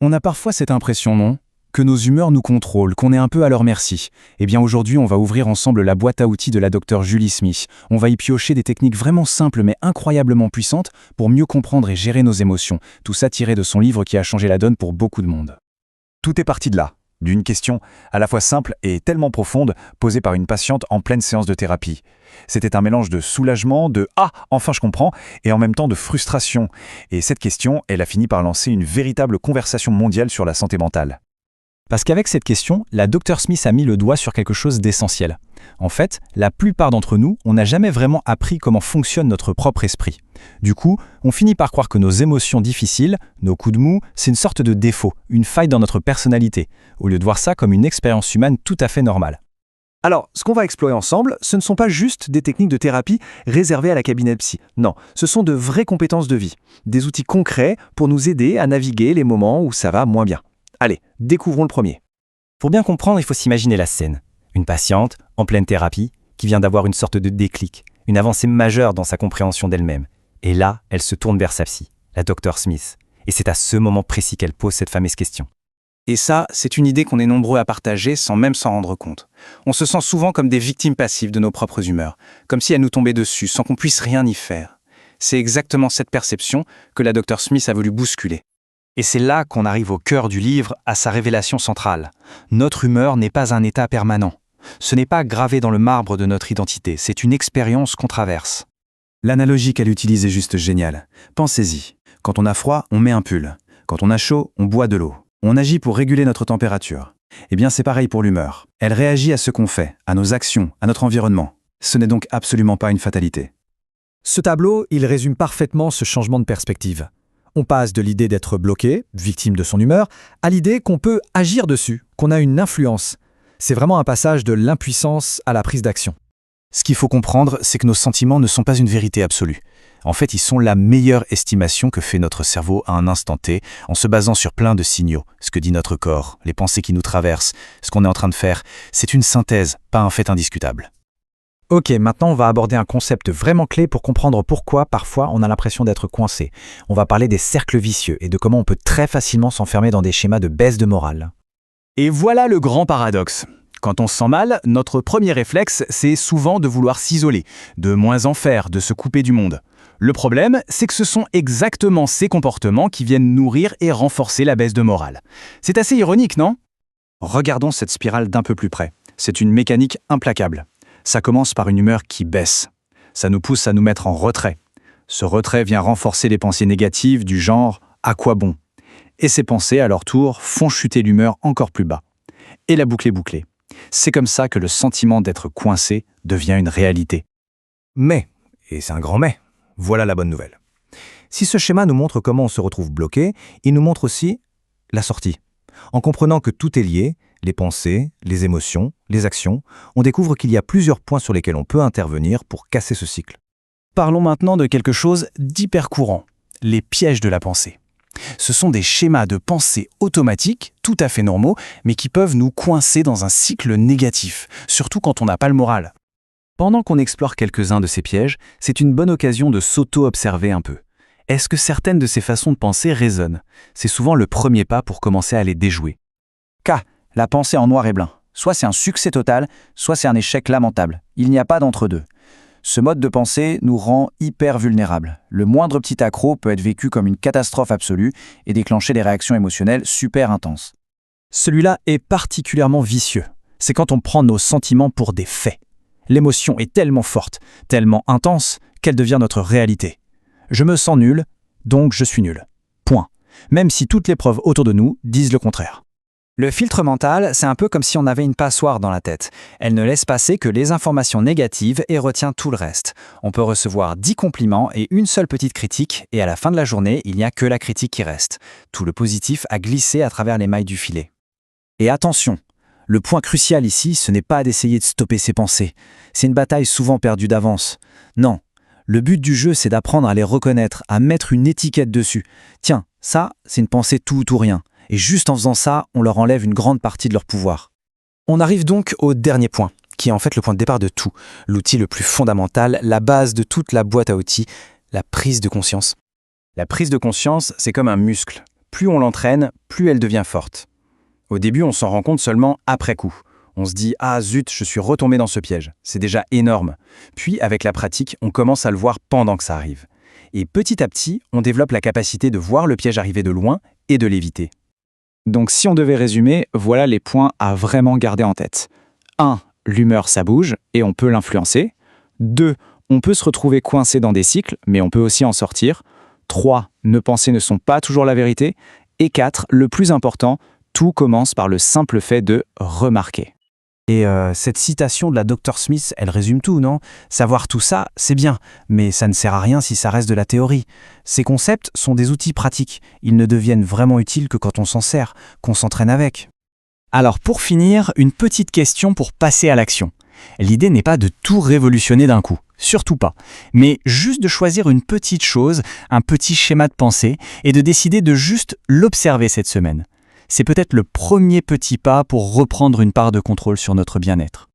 On a parfois cette impression, non? Que nos humeurs nous contrôlent, qu'on est un peu à leur merci. Eh bien aujourd'hui, on va ouvrir ensemble la boîte à outils de la Dr Julie Smith. On va y piocher des techniques vraiment simples mais incroyablement puissantes pour mieux comprendre et gérer nos émotions. Tout ça tiré de son livre qui a changé la donne pour beaucoup de monde. Tout est parti de là, d'une question à la fois simple et tellement profonde posée par une patiente en pleine séance de thérapie. C'était un mélange de soulagement, de « Ah, enfin je comprends » et en même temps de frustration. Et cette question, elle a fini par lancer une véritable conversation mondiale sur la santé mentale. Parce qu'avec cette question, la Dr Smith a mis le doigt sur quelque chose d'essentiel. En fait, la plupart d'entre nous, on n'a jamais vraiment appris comment fonctionne notre propre esprit. Du coup, on finit par croire que nos émotions difficiles, nos coups de mou, c'est une sorte de défaut, une faille dans notre personnalité, au lieu de voir ça comme une expérience humaine tout à fait normale. Alors, ce qu'on va explorer ensemble, ce ne sont pas juste des techniques de thérapie réservées à la cabinet psy. Non, ce sont de vraies compétences de vie, des outils concrets pour nous aider à naviguer les moments où ça va moins bien. Allez, découvrons le premier. Pour bien comprendre, il faut s'imaginer la scène. Une patiente, en pleine thérapie, qui vient d'avoir une sorte de déclic, une avancée majeure dans sa compréhension d'elle-même. Et là, elle se tourne vers sa psy, la Dr Smith. Et c'est à ce moment précis qu'elle pose cette fameuse question. Et ça, c'est une idée qu'on est nombreux à partager sans même s'en rendre compte. On se sent souvent comme des victimes passives de nos propres humeurs, comme si elles nous tombaient dessus sans qu'on puisse rien y faire. C'est exactement cette perception que la Dr Smith a voulu bousculer. Et c'est là qu'on arrive au cœur du livre, à sa révélation centrale. Notre humeur n'est pas un état permanent. Ce n'est pas gravé dans le marbre de notre identité, c'est une expérience qu'on traverse. L'analogie qu'elle utilise est juste géniale. Pensez-y. Quand on a froid, on met un pull. Quand on a chaud, on boit de l'eau. On agit pour réguler notre température. Eh bien, c'est pareil pour l'humeur. Elle réagit à ce qu'on fait, à nos actions, à notre environnement. Ce n'est donc absolument pas une fatalité. Ce tableau, il résume parfaitement ce changement de perspective. On passe de l'idée d'être bloqué, victime de son humeur, à l'idée qu'on peut agir dessus, qu'on a une influence. C'est vraiment un passage de l'impuissance à la prise d'action. Ce qu'il faut comprendre, c'est que nos sentiments ne sont pas une vérité absolue. En fait, ils sont la meilleure estimation que fait notre cerveau à un instant T, en se basant sur plein de signaux. Ce que dit notre corps, les pensées qui nous traversent, ce qu'on est en train de faire, c'est une synthèse, pas un fait indiscutable. Ok, maintenant on va aborder un concept vraiment clé pour comprendre pourquoi parfois on a l'impression d'être coincé. On va parler des cercles vicieux et de comment on peut très facilement s'enfermer dans des schémas de baisse de morale. Et voilà le grand paradoxe. Quand on se sent mal, notre premier réflexe, c'est souvent de vouloir s'isoler, de moins en faire, de se couper du monde. Le problème, c'est que ce sont exactement ces comportements qui viennent nourrir et renforcer la baisse de morale. C'est assez ironique, non? Regardons cette spirale d'un peu plus près. C'est une mécanique implacable. Ça commence par une humeur qui baisse. Ça nous pousse à nous mettre en retrait. Ce retrait vient renforcer les pensées négatives du genre « à quoi bon ?» Et ces pensées, à leur tour, font chuter l'humeur encore plus bas. Et la boucle est bouclée. C'est comme ça que le sentiment d'être coincé devient une réalité. Mais, et c'est un grand mais, voilà la bonne nouvelle. Si ce schéma nous montre comment on se retrouve bloqué, il nous montre aussi la sortie. En comprenant que tout est lié, les pensées, les émotions, les actions, on découvre qu'il y a plusieurs points sur lesquels on peut intervenir pour casser ce cycle. Parlons maintenant de quelque chose d'hyper courant, les pièges de la pensée. Ce sont des schémas de pensée automatiques, tout à fait normaux, mais qui peuvent nous coincer dans un cycle négatif, surtout quand on n'a pas le moral. Pendant qu'on explore quelques-uns de ces pièges, c'est une bonne occasion de s'auto-observer un peu. Est-ce que certaines de ces façons de penser résonnent? C'est souvent le premier pas pour commencer à les déjouer. La pensée en noir et blanc. Soit c'est un succès total, soit c'est un échec lamentable. Il n'y a pas d'entre-deux. Ce mode de pensée nous rend hyper vulnérables. Le moindre petit accroc peut être vécu comme une catastrophe absolue et déclencher des réactions émotionnelles super intenses. Celui-là est particulièrement vicieux. C'est quand on prend nos sentiments pour des faits. L'émotion est tellement forte, tellement intense, qu'elle devient notre réalité. Je me sens nul, donc je suis nul. Point. Même si toutes les preuves autour de nous disent le contraire. Le filtre mental, c'est un peu comme si on avait une passoire dans la tête. Elle ne laisse passer que les informations négatives et retient tout le reste. On peut recevoir 10 compliments et une seule petite critique, et à la fin de la journée, il n'y a que la critique qui reste. Tout le positif a glissé à travers les mailles du filet. Et attention, le point crucial ici, ce n'est pas d'essayer de stopper ses pensées. C'est une bataille souvent perdue d'avance. Non, le but du jeu, c'est d'apprendre à les reconnaître, à mettre une étiquette dessus. Tiens, ça, c'est une pensée tout ou rien. Et juste en faisant ça, on leur enlève une grande partie de leur pouvoir. On arrive donc au dernier point, qui est en fait le point de départ de tout, l'outil le plus fondamental, la base de toute la boîte à outils, la prise de conscience. La prise de conscience, c'est comme un muscle. plus on l'entraîne, plus elle devient forte. Au début, on s'en rend compte seulement après coup. On se dit « Ah zut, je suis retombé dans ce piège ». C'est déjà énorme. Puis, avec la pratique, on commence à le voir pendant que ça arrive. Et petit à petit, on développe la capacité de voir le piège arriver de loin et de l'éviter. Donc si on devait résumer, voilà les points à vraiment garder en tête. 1. L'humeur, ça bouge et on peut l'influencer. 2. On peut se retrouver coincé dans des cycles, mais on peut aussi en sortir. 3. Nos pensées ne sont pas toujours la vérité. Et 4. Le plus important, tout commence par le simple fait de remarquer. Et cette citation de la Dr Smith, elle résume tout, non? Savoir tout ça, c'est bien, mais ça ne sert à rien si ça reste de la théorie. Ces concepts sont des outils pratiques. Ils ne deviennent vraiment utiles que quand on s'en sert, qu'on s'entraîne avec. Alors pour finir, une petite question pour passer à l'action. L'idée n'est pas de tout révolutionner d'un coup, surtout pas, mais juste de choisir une petite chose, un petit schéma de pensée, et de décider de juste l'observer cette semaine. C'est peut-être le premier petit pas pour reprendre une part de contrôle sur notre bien-être.